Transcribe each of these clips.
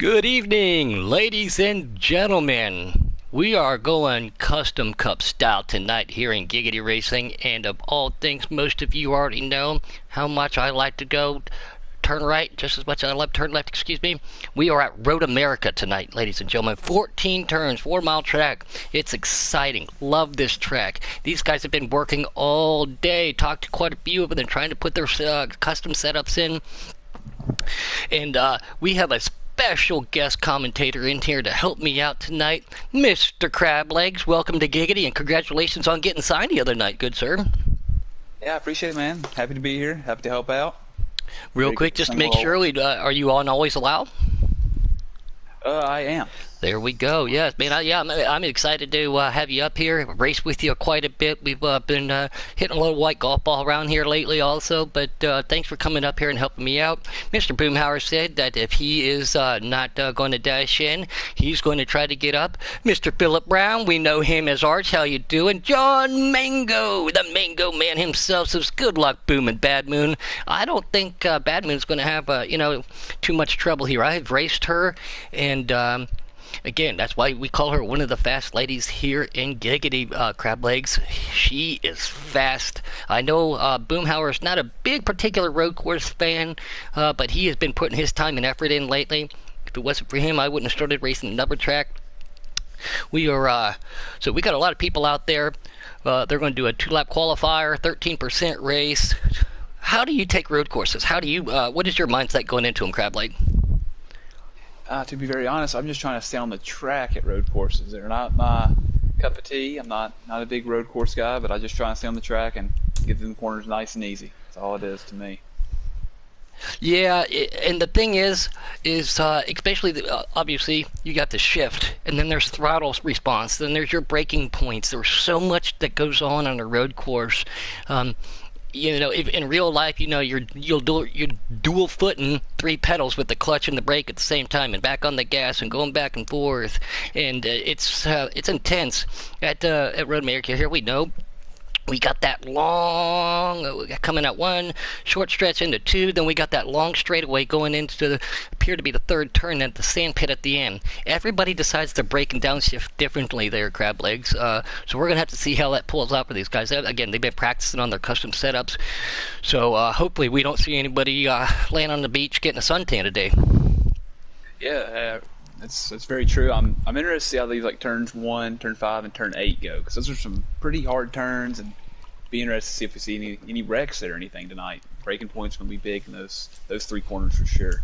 Good evening, ladies and gentlemen. We are going custom cup style tonight here in Giggity Racing, and of all things, most of you already know how much I like to go turn right just as much as I love turn left, excuse me. We are at Road America tonight, ladies and gentlemen. 14 turns, 4-mile track. It's exciting. Love this track. These guys have been working all day. Talked to quite a few of them, trying to put their custom setups in. And we have a special guest commentator in here to help me out tonight, Mr. Crablegs. Welcome to Giggity, and congratulations on getting signed the other night, good sir. Yeah, I appreciate it, man. Happy to be here. Happy to help out. Real quick, just to make sure, are you on Always Allow? I am. There we go. Yes, man. I'm excited to have you up here, race with you quite a bit. We've been hitting a little white golf ball around here lately also, but thanks for coming up here and helping me out. Mr. Boomhauer said that if he is not going to dash in, he's going to try to get up. Mr. Philip Brown, we know him as Arch. How you doing? John Mango, the Mango Man himself, says good luck, Boom and Bad Moon. I don't think Bad Moon's going to have too much trouble here. I've raced her, and again, that's why we call her one of the fast ladies here in Giggity, Crablegs. She is fast. I know Boomhauer is not a big particular road course fan, but he has been putting his time and effort in lately. If it wasn't for him, I wouldn't have started racing another track. We are, so we got a lot of people out there. They're going to do a 2-lap qualifier, 13% race. How do you take road courses? How do you, what is your mindset going into them, Crableg? To be very honest, I'm just trying to stay on the track at road courses. They're not my cup of tea. I'm not a big road course guy, but I just try to stay on the track and get to the corners nice and easy. That's all it is to me. Yeah, and the thing is especially obviously you got the shift, and then there's throttle response, then there's your braking points. There's so much that goes on a road course. If in real life, you're dual footing 3 pedals with the clutch and the brake at the same time, and back on the gas and going back and forth, and it's intense. At Road America here, we know we got that long coming out 1 short stretch into 2, then we got that long straightaway going into appear to be the 3rd turn at the sand pit at the end. Everybody decides to brake and downshift differently there, Crablegs. So we're gonna have to see how that pulls out for these guys. Again, they've been practicing on their custom setups, so hopefully we don't see anybody laying on the beach getting a suntan today. Yeah, that's very true. I'm interested to see how these turns 1, turn 5, and turn 8 go, because those are some pretty hard turns, and be interested to see if we see any wrecks there or anything tonight. Braking points going to be big in those 3 corners for sure.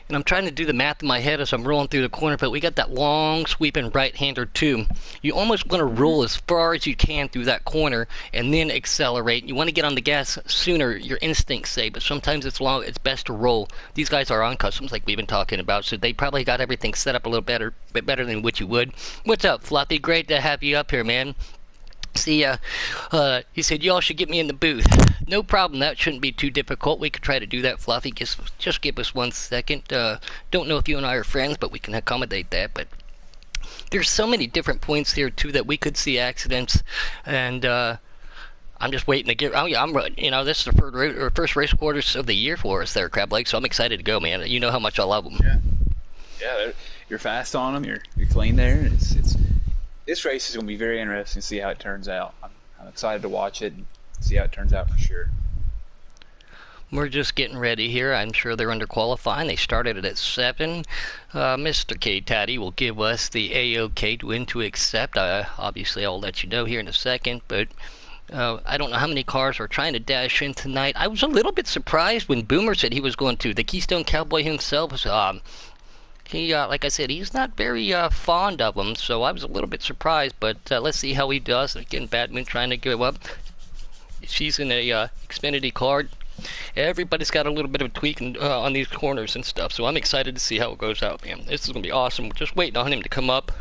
And I'm trying to do the math in my head as I'm rolling through the corner, but we got that long sweeping right-hander too. You almost want to roll as far as you can through that corner and then accelerate. You want to get on the gas sooner, your instincts say, but sometimes it's best to roll. These guys are on customs like we've been talking about, so they probably got everything set up a bit better than what you would. What's up, Fluffy? Great to have you up here, man. See, he said, y'all should get me in the booth. No problem, that shouldn't be too difficult. We could try to do that, Fluffy. Just give us 1 second. Don't know if you and I are friends, but we can accommodate that. But there's so many different points here, too, that we could see accidents. And I'm just waiting to get... this is the first race quarters of the year for us there, Crableg, so I'm excited to go, man. You know how much I love them. Yeah, you're fast on them. You're clean there. This race is going to be very interesting to see how it turns out. I'm excited to watch it and see how it turns out for sure. We're just getting ready here. I'm sure they're under qualifying. They started it at 7. Mr. K. Taddy will give us the A-OK to accept. Obviously, I'll let you know here in a second, but I don't know how many cars are trying to dash in tonight. I was a little bit surprised when Boomer said he was going to. The Keystone Cowboy himself was... He, like I said, he's not very fond of them, so I was a little bit surprised, but let's see how he does. Again, Bad Moon trying to give up. She's in a Xfinity card. Everybody's got a little bit of a tweak on these corners and stuff, so I'm excited to see how it goes out, man. This is going to be awesome. We're just waiting on him to come up.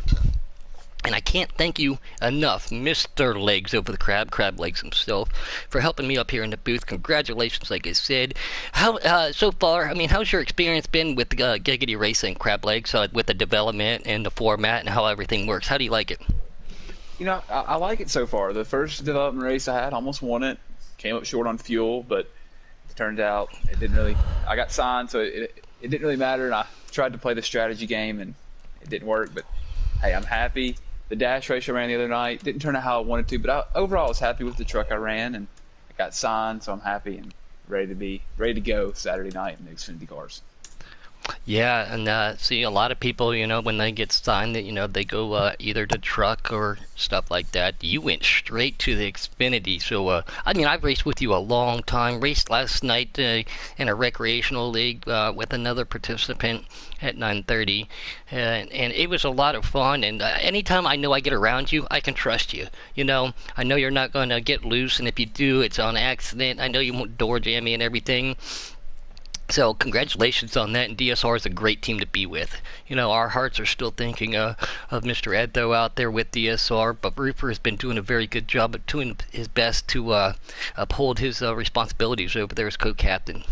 And I can't thank you enough, Mr. Legs over the Crab Legs himself, for helping me up here in the booth. Congratulations, like I said. How so far? I mean, how's your experience been with Giggity Racing, Crab Legs, with the development and the format and how everything works? How do you like it? I like it so far. The first development race I had, almost won it. Came up short on fuel, but it turned out it didn't really. I got signed, so it it didn't really matter, and I tried to play the strategy game, and it didn't work. But hey, I'm happy. The dash race I ran the other night didn't turn out how I wanted to, but overall I was happy with the truck I ran, and I got signed, so I'm happy and ready to go Saturday night in the Xfinity cars. Yeah, and see, a lot of people, when they get signed, that they go either to truck or stuff like that. You went straight to the Xfinity, so I mean, I've raced with you a long time. Raced last night in a recreational league with another participant at 9:30, and it was a lot of fun. And anytime I know I get around you, I can trust you. I know you're not going to get loose, and if you do, it's on accident. I know you won't door jam me and everything. So congratulations on that, and DSR is a great team to be with. Our hearts are still thinking of Mr. Ed, though, out there with DSR, but Roofer has been doing a very good job of doing his best to uphold his responsibilities over there as co-captain.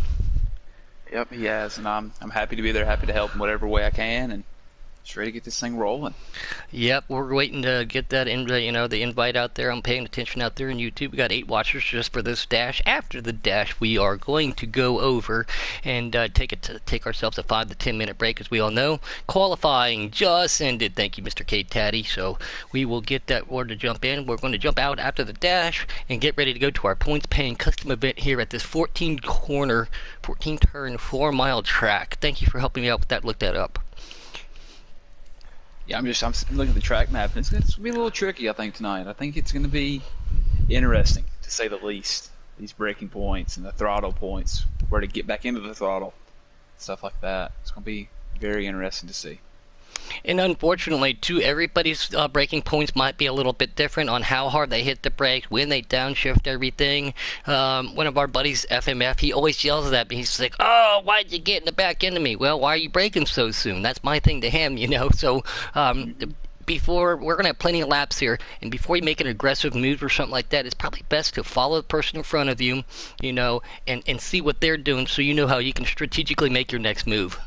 Yep, he has, and I'm happy to be there, happy to help in whatever way I can, and just ready to get this thing rolling. Yep, we're waiting to get that the invite out there. I'm paying attention out there on YouTube. We got 8 watchers just for this dash. After the dash, we are going to go over and take ourselves a 5 to 10 minute break, as we all know. Qualifying just ended. Thank you, Mr. K Taddy. So we will get that order to jump in. We're going to jump out after the dash and get ready to go to our points-paying custom event here at this 14-turn, 4-mile track. Thank you for helping me out with that. Look that up. Yeah, I'm looking at the track map, and it's going to be a little tricky, I think, tonight. I think it's going to be interesting, to say the least. These braking points and the throttle points, where to get back into the throttle, stuff like that. It's going to be very interesting to see. And unfortunately, too, everybody's braking points might be a little bit different on how hard they hit the brakes, when they downshift everything. One of our buddies, FMF, he always yells at me. He's like, "Oh, why'd you get in the back end of me?" Well, why are you braking so soon? That's my thing to him, So before, we're going to have plenty of laps here, and before you make an aggressive move or something like that, it's probably best to follow the person in front of you, and see what they're doing, so you know how you can strategically make your next move.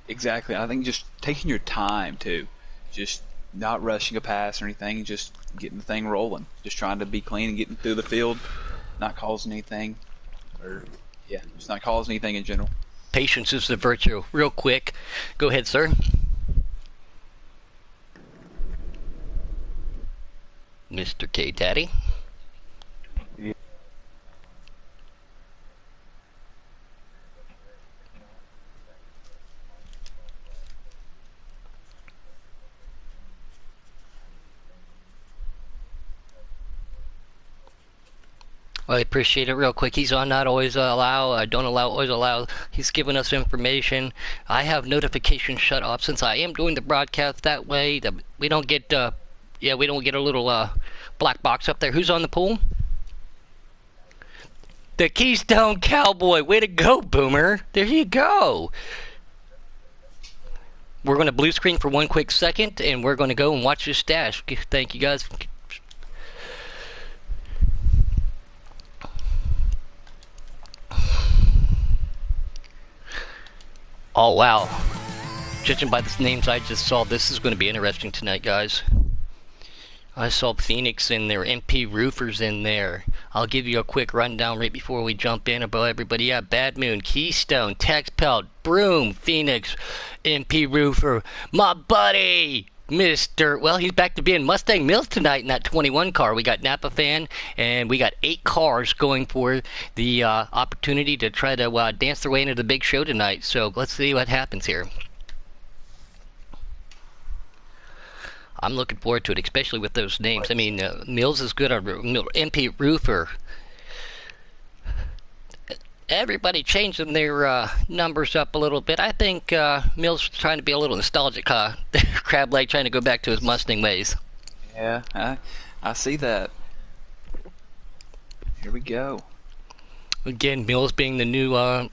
Exactly. I think just taking your time, too. Just not rushing a pass or anything, just getting the thing rolling. Just trying to be clean and getting through the field, not causing anything. Just not causing anything in general. Patience is the virtue. Real quick. Go ahead, sir. Mr. K Daddy. I appreciate it. Real quick, he's on not always allow, don't allow, always allow. He's giving us information. I have notifications shut off since I am doing the broadcast that way. That we don't get, we don't get a little black box up there. Who's on the pool? The Keystone Cowboy. Way to go, Boomer. There you go. We're going to blue screen for one quick second, and we're going to go and watch this dash. Thank you, guys. Oh, wow. Judging by the names I just saw, this is going to be interesting tonight, guys. I saw Phoenix in there, MP Roofers in there. I'll give you a quick rundown right before we jump in about everybody. Yeah, Bad Moon, Keystone, Texpelt, Broom, Phoenix, MP Roofer, my buddy, well, he's back to being Mustang Mills tonight in that 21 car. We got Napa Fan, and we got 8 cars going for the opportunity to try to dance their way into the big show tonight. So let's see what happens here. I'm looking forward to it, especially with those names. I mean, Mills is good on MP Roofer. Everybody changing their numbers up a little bit. I think Mills is trying to be a little nostalgic, Crab Leg trying to go back to his Mustang ways. Yeah, I see that. Here we go. Again, Mills being the new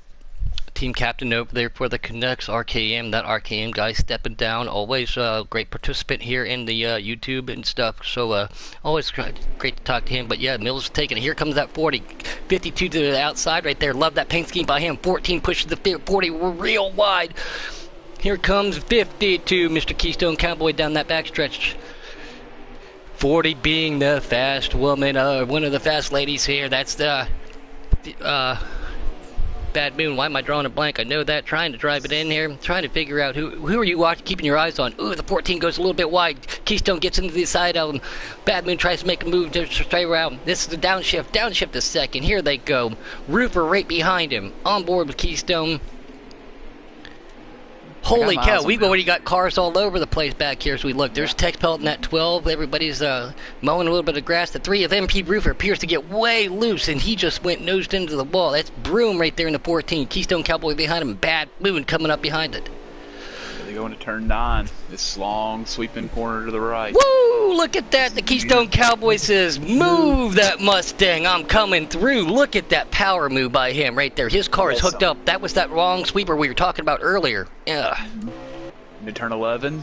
team captain over there for the Canucks, RKM. That RKM guy stepping down. Always a great participant here in the YouTube and stuff. So always great to talk to him. But yeah, Mills is taking it. Here comes that 40. 52 to the outside right there. Love that paint scheme by him. 14 pushes the 40 real wide. Here comes 52, Mr. Keystone Cowboy down that backstretch. 40 being the fast woman, one of the fast ladies here. That's the Bad Moon, why am I drawing a blank? I know that. Trying to drive it in here. Trying to figure out who are you watching, keeping your eyes on. Ooh, the 14 goes a little bit wide. Keystone gets into the side of him. Bad Moon tries to make a move to straight around. This is the downshift. Downshift a second. Here they go. Roofer right behind him. On board with Keystone. Holy cow, we've already got cars all over the place back here as we look. There's Tex Pelt in that 12. Everybody's mowing a little bit of grass. The 3 of MP Roofer appears to get way loose, and he just went nosed into the wall. That's Broom right there in the 14. Keystone Cowboy behind him. Bad Moon coming up behind it. They go into turn 9. This long sweeping corner to the right. Woo! Look at that. The Keystone Cowboy says, move that Mustang. I'm coming through. Look at that power move by him right there. His car is hooked up. That was that wrong sweeper we were talking about earlier. Yeah. Into turn 11.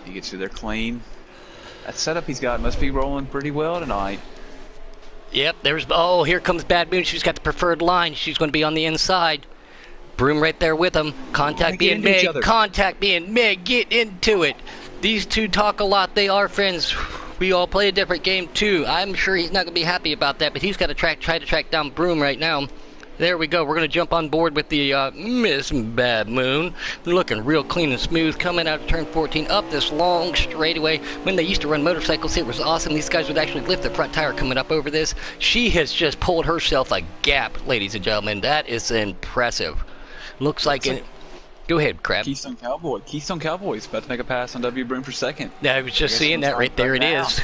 He gets through there clean. That setup he's got must be rolling pretty well tonight. Yep. Oh, here comes Bad Moon. She's got the preferred line. She's going to be on the inside. Broom right there with him. Contact being made. Contact being made. Get into it. These two talk a lot. They are friends. We all play a different game too. I'm sure he's not going to be happy about that, but he's got to try to track down Broom right now. There we go. We're going to jump on board with the Miss Bad Moon. Looking real clean and smooth. Coming out of turn 14 up this long straightaway. When they used to run motorcycles, it was awesome. These guys would actually lift the front tire coming up over this. She has just pulled herself a gap, ladies and gentlemen. That is impressive. Looks like it. Go ahead, Crab. Keystone Cowboy. Keystone Cowboy's about to make a pass on W. Broom for second. I was just seeing that right there. It is.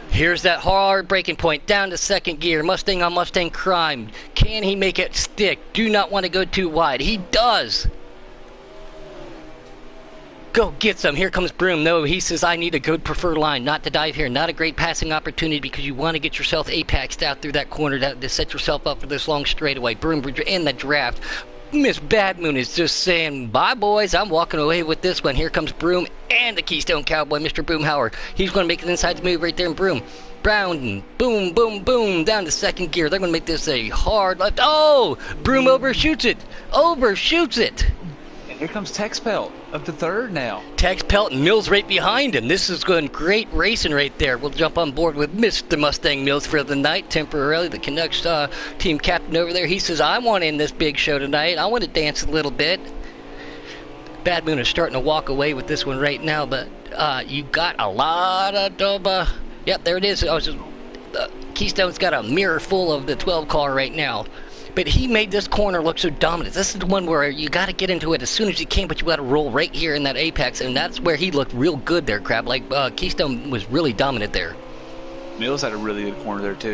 Here's that hard breaking point. Down to second gear. Mustang on Mustang crime. Can he make it stick? Do not want to go too wide. He does. Go get some. Here comes Broom. No, he says, I need a good preferred line. Not to dive here. Not a great passing opportunity because you want to get yourself apexed out through that corner to set yourself up for this long straightaway. Broom in the draft. Miss Bad Moon is just saying, bye, boys. I'm walking away with this one. Here comes Broom and the Keystone Cowboy, Mr. Boomhauer. He's going to make an inside move right there in Broom. Brown, boom, boom, boom, down to second gear. They're going to make this a hard left. Oh, Broom overshoots it. Overshoots it. And here comes Tex Pelt up to third now. Tex Pelt and Mills right behind him. This is going great racing right there. We'll jump on board with Mr. Mustang Mills for the night temporarily. The Canucks team captain over there. He says, I want in this big show tonight. I want to dance a little bit. Bad Moon is starting to walk away with this one right now, but you got a lot of yep, there it is. Keystone's got a mirror full of the 12 car right now. But he made this corner look so dominant. This is the one where you got to get into it as soon as you can, but you got to roll right here in that apex, and that's where he looked real good there, Crab. Like Keystone was really dominant there. Mills had a really good corner there too.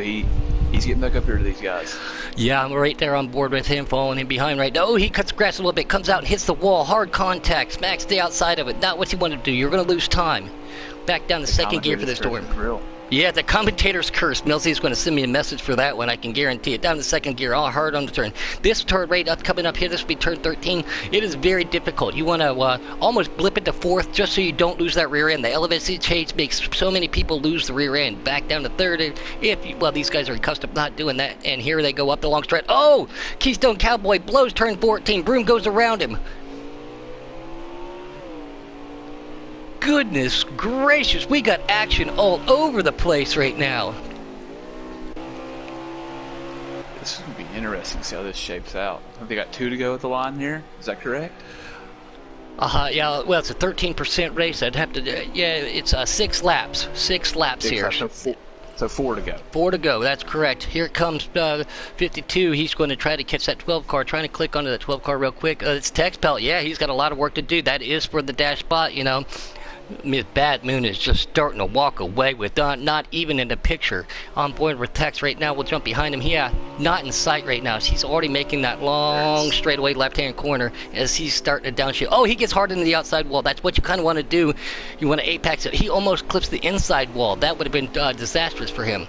He's getting back up here to these guys. Yeah, I'm right there on board with him, following him behind right now. Oh, he cuts grass a little bit, comes out and hits the wall. Hard contact, smacks the outside of it. Not what you want to do. You're going to lose time. Back down to second gear for this storm. Yeah, the commentator's curse. Millsy's going to send me a message for that one. I can guarantee it. Down to second gear, all hard on the turn. This turn right up coming up here, this will be turn 13. It is very difficult. You want to almost blip it to fourth just so you don't lose that rear end. The elevated change makes so many people lose the rear end. Back down to third. Well, these guys are accustomed not doing that. And here they go up the long stretch. Oh, Keystone Cowboy blows turn 14. Broom goes around him. Goodness gracious, we got action all over the place right now. This is going to be interesting to see how this shapes out. I think they got 2 to go at the line here. Is that correct? Yeah, well, it's a 13% race. I'd have to, yeah, it's 6 laps. 6 laps here. So 4 to go. 4 to go, that's correct. Here comes 52. He's going to try to catch that 12 car, trying to click onto the 12 car real quick. It's Tex Pelt. Yeah, he's got a lot of work to do. That is for the dash spot, you know. Miss Bad Moon is just starting to walk away with not even in the picture. On board with Tex right now. We'll jump behind him. Yeah, not in sight right now. He's already making that long straightaway left-hand corner as he's starting to downshift. Oh, he gets hard into the outside wall. That's what you kind of want to do. You want to apex it. He almost clips the inside wall. That would have been disastrous for him.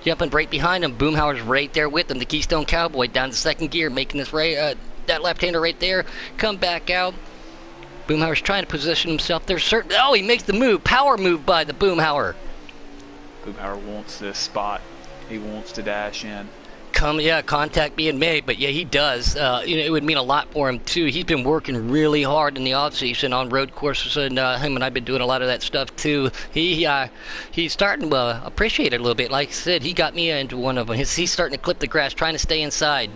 Jumping right behind him. Boomhauer's right there with him. The Keystone Cowboy down to second gear, making this that left-hander right there. Come back out. Boomhauer's trying to position himself there. Oh, he makes the move. Power move by the Boomhauer. Boomhauer wants this spot. He wants to dash in. Contact being made, but yeah, he does. It would mean a lot for him too. He's been working really hard in the off-season on road courses, and him and I've been doing a lot of that stuff too. He's starting to appreciate it a little bit. Like I said, he got me into one of them. He's starting to clip the grass, trying to stay inside.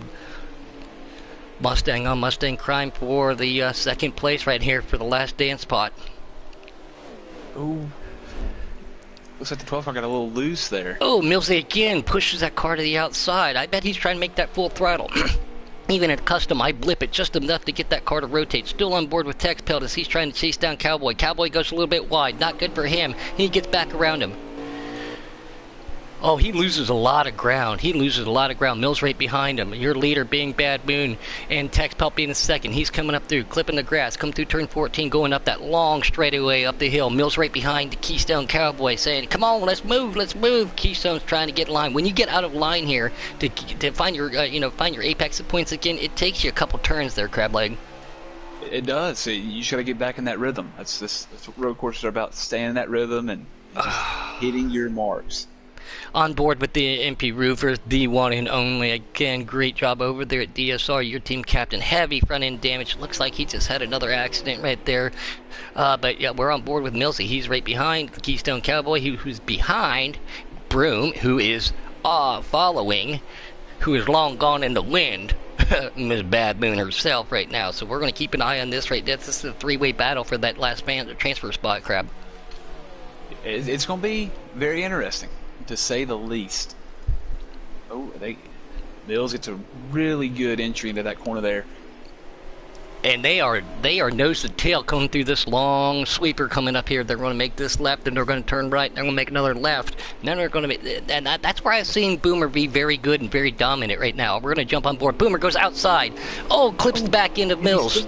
Mustang on Mustang crime for the second place right here for the last dance spot. Ooh. Looks like the 12 car got a little loose there. Oh, Millsy again pushes that car to the outside. I bet he's trying to make that full throttle. Even at custom, I blip it just enough to get that car to rotate. Still on board with Tex Pelt as he's trying to chase down Cowboy. Cowboy goes a little bit wide. Not good for him. He gets back around him. Oh, he loses a lot of ground. He loses a lot of ground. Mills right behind him. Your leader being Bad Moon and Tex Pelt being the second. He's coming up through, clipping the grass. Come through turn 14, going up that long straightaway up the hill. Mills right behind the Keystone Cowboy saying, come on, let's move, let's move. Keystone's trying to get in line. When you get out of line here to find your, find your apex of points again, it takes you a couple turns there, Crab Leg. It does. You just got to get back in that rhythm. That's what road courses are about, staying in that rhythm and just hitting your marks. On board with the MP Roofers, the one and only. Again, great job over there at DSR. Your team captain, heavy front end damage. Looks like he just had another accident right there. But yeah, we're on board with Millsy. He's right behind the Keystone Cowboy, who's behind Broom, who is following, who is long gone in the wind. Miss Bad Moon herself right now. So we're going to keep an eye on this right there. This is a three-way battle for that last transfer spot, Crab. It's going to be very interesting, to say the least. Oh, Mills gets a really good entry into that corner there. And they are nose to tail coming through this long sweeper coming up here. They're going to make this left, and they're going to turn right. They're going to make another left. And then they're going to make, and that's where I've seen Boomer be very good and very dominant right now. We're going to jump on board. Boomer goes outside. Oh, clips the back end of Mills.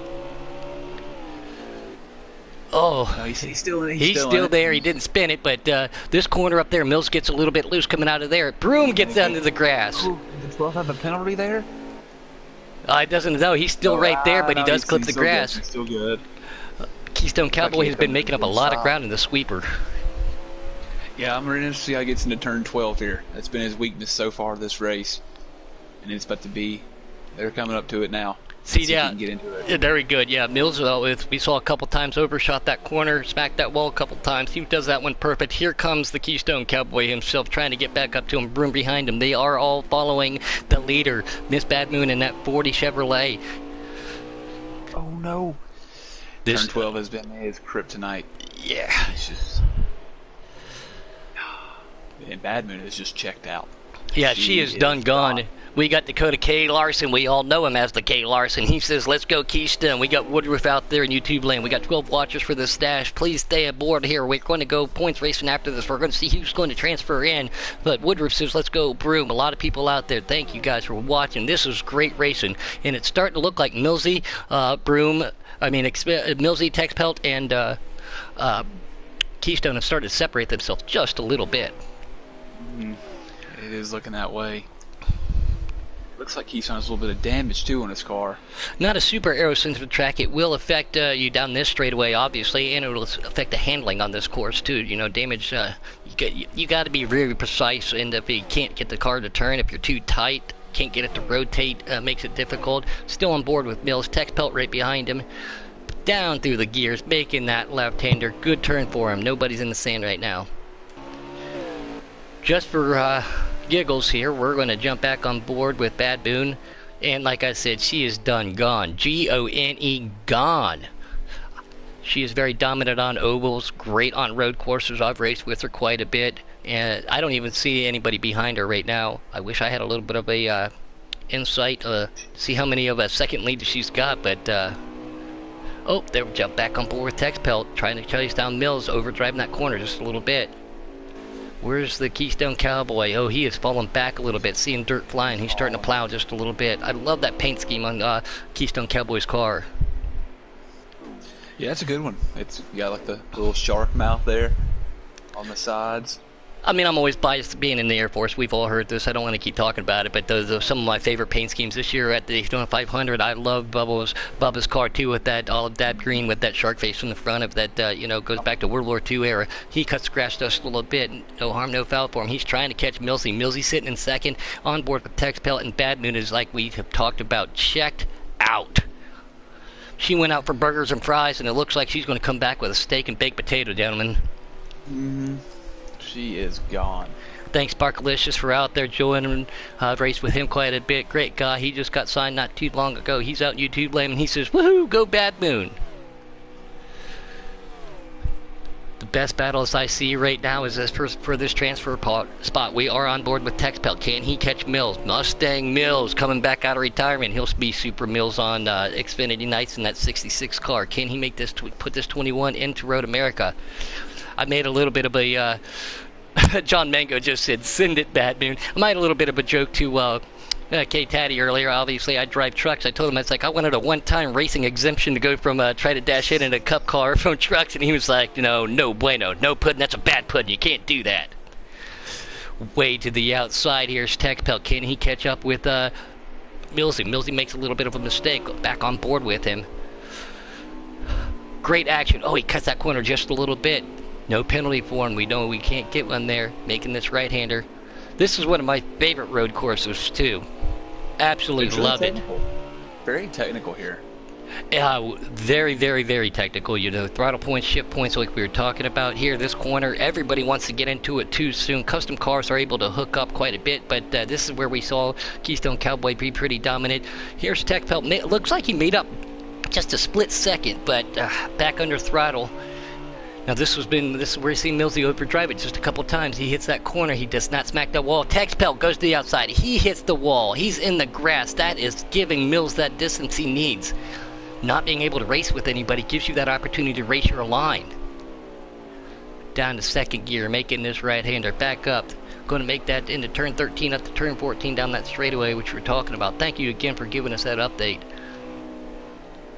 Oh, no, he's still there. He didn't spin it, but this corner up there, Mills gets a little bit loose coming out of there. Broom gets under the grass. Did the 12 have a penalty there? I doesn't know. He's still right there, but he does clip the grass. He's still good. Keystone Cowboy has been making up a lot of ground in the sweeper. Yeah, I'm ready to see how he gets into turn 12 here. That's been his weakness so far this race. And it's about to be, they're coming up to it now. See, yeah, can get into it. Very good. Yeah, Mills, we saw a couple times overshot that corner, smacked that wall a couple times. He does that one perfect. Here comes the Keystone Cowboy himself trying to get back up to him. Broom behind him. They are all following the leader, Miss Bad Moon, in that 40 Chevrolet. Oh no! Turn 12 has been his kryptonite. Yeah. It's just, and Bad Moon is just checked out. Yeah, she is done gone. We got Dakota K. Larson. We all know him as the K. Larson. He says, let's go Keystone. We got Woodruff out there in YouTube land. We got 12 watchers for this stash. Please stay aboard here. We're going to go points racing after this. We're going to see who's going to transfer in. But Woodruff says, let's go Broom. A lot of people out there. Thank you guys for watching. This is great racing. And it's starting to look like Millsy, Millsy, Tex Pelt, and Keystone have started to separate themselves just a little bit. It is looking that way. Looks like Keystone has a little bit of damage too on his car. Not a super aerosensitive track. It will affect you down this straightaway, obviously, and it will affect the handling on this course too. You know, damage. You got to be really precise, and if you can't get the car to turn, if you're too tight, can't get it to rotate, makes it difficult. Still on board with Mills. Tex Pelt right behind him. Down through the gears, making that left-hander. Good turn for him. Nobody's in the sand right now. Just for giggles here, we're going to jump back on board with Bad Moon, and like I said, she is done gone. G-O-N-E, gone. She is very dominant on ovals, great on road courses. I've raced with her quite a bit, and I don't even see anybody behind her right now. I wish I had a little bit of a insight see how many of a second lead she's got, but oh, they jump back on board with Tex Pelt, trying to chase down Mills, overdriving that corner just a little bit. Where's the Keystone Cowboy? Oh, he has fallen back a little bit, seeing dirt flying. He's starting to plow just a little bit. I love that paint scheme on Keystone Cowboy's car. Yeah, that's a good one. It's got like the little shark mouth there on the sides. I mean, I'm always biased to being in the Air Force. We've all heard this. I don't want to keep talking about it, but those are some of my favorite paint schemes this year at the Daytona 500. I love Bubba's car too, with that olive dab green with that shark face in the front of that. Goes back to World War II era. He cut scratch dust a little bit. No harm, no foul for him. He's trying to catch Millsy. Millsy sitting in second, on board with Tex Pelt, and Bad Moon is, like we have talked about, checked out. She went out for burgers and fries, and it looks like she's going to come back with a steak and baked potato, gentlemen. She is gone. Thanks, Sparkalicious, for out there joining. Raced with him quite a bit. Great guy. He just got signed not too long ago. He's out in YouTube land and he says, "Woohoo, go Bad Moon." The best battles I see right now is this for this transfer spot. We are on board with Texpelt. Can he catch Mills? Mustang Mills coming back out of retirement. He'll be Super Mills on Xfinity Nights in that 66 car. Can he make this put this 21 into Road America? I made a little bit of a John Mango just said, "Send it, Bad Moon." I made a little bit of a joke to K-Taddy earlier. Obviously, I drive trucks. I told him, it's like, I wanted a one-time racing exemption to go from try to dash in a cup car from trucks, and he was like, no bueno, no pudding, that's a bad pudding, you can't do that. Way to the outside, here's Texpelt. Can he catch up with Millsy? Millsy makes a little bit of a mistake, back on board with him. Great action. Oh, he cuts that corner just a little bit. No penalty for him. We know we can't get one there, making this right-hander. This is one of my favorite road courses, too. Absolutely love it. Very technical here. Very, very, very technical. Throttle points, shift points like we were talking about here. This corner, everybody wants to get into it too soon. Custom cars are able to hook up quite a bit, but this is where we saw Keystone Cowboy be pretty dominant. Here's Texpelt. It looks like he made up just a split second, but back under throttle. Now this is where we've seen Millsy overdrive it just a couple times. He hits that corner. He does not smack that wall. Texpelt goes to the outside. He hits the wall. He's in the grass. That is giving Mills that distance he needs. Not being able to race with anybody gives you that opportunity to race your line. Down to second gear, making this right-hander back up. Going to make that into turn 13 up to turn 14 down that straightaway, which we're talking about. Thank you again for giving us that update.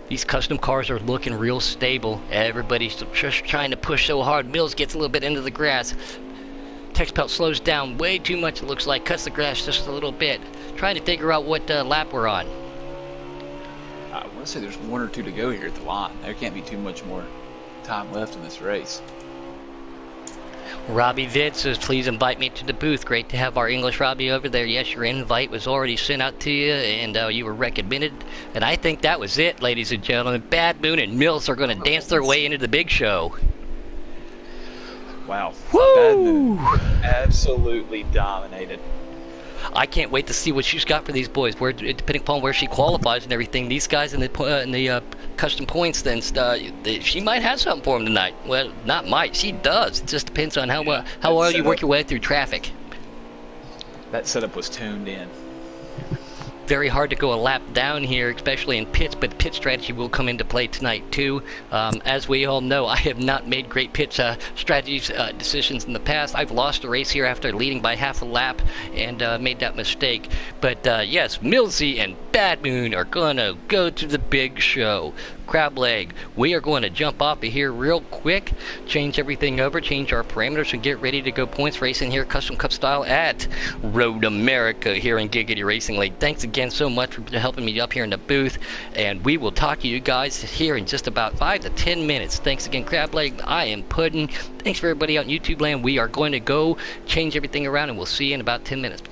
These custom cars are looking real stable. Everybody's just trying to push so hard. Mills gets a little bit into the grass. Texpelt slows down way too much, it looks like. Cuts the grass just a little bit. Trying to figure out what lap we're on. I want to say there's 1 or 2 to go here at the line. There can't be too much more time left in this race. Robbie Vid says, "Please invite me to the booth." Great to have our English Robbie over there. Yes, your invite was already sent out to you, and you were recommended. And I think that was it, ladies and gentlemen. Bad Moon and Mills are going to dance their way into the big show. Wow. Woo! Bad Moon absolutely dominated. I can't wait to see what she's got for these boys. Depending upon where she qualifies and everything, these guys in the custom points, then she might have something for them tonight. Well, not might. She does. It just depends on how well you work your way through traffic. That setup was tuned in. Very hard to go a lap down here, especially in pits, but pit strategy will come into play tonight too. As we all know, I have not made great pit strategies decisions in the past. I've lost a race here after leading by half a lap and made that mistake. But yes, Millsy and Bad Moon are going to go to the big show. Crab Leg, we are going to jump off of here real quick, change everything over, change our parameters, and get ready to go points racing here, Custom Cup style, at Road America here in Giggity Racing League. Thanks again so much for helping me up here in the booth, and we will talk to you guys here in just about 5 to 10 minutes. Thanks again, Crab Leg. I am Puddin'. Thanks for everybody out in YouTube land. We are going to go change everything around, and we'll see you in about 10 minutes.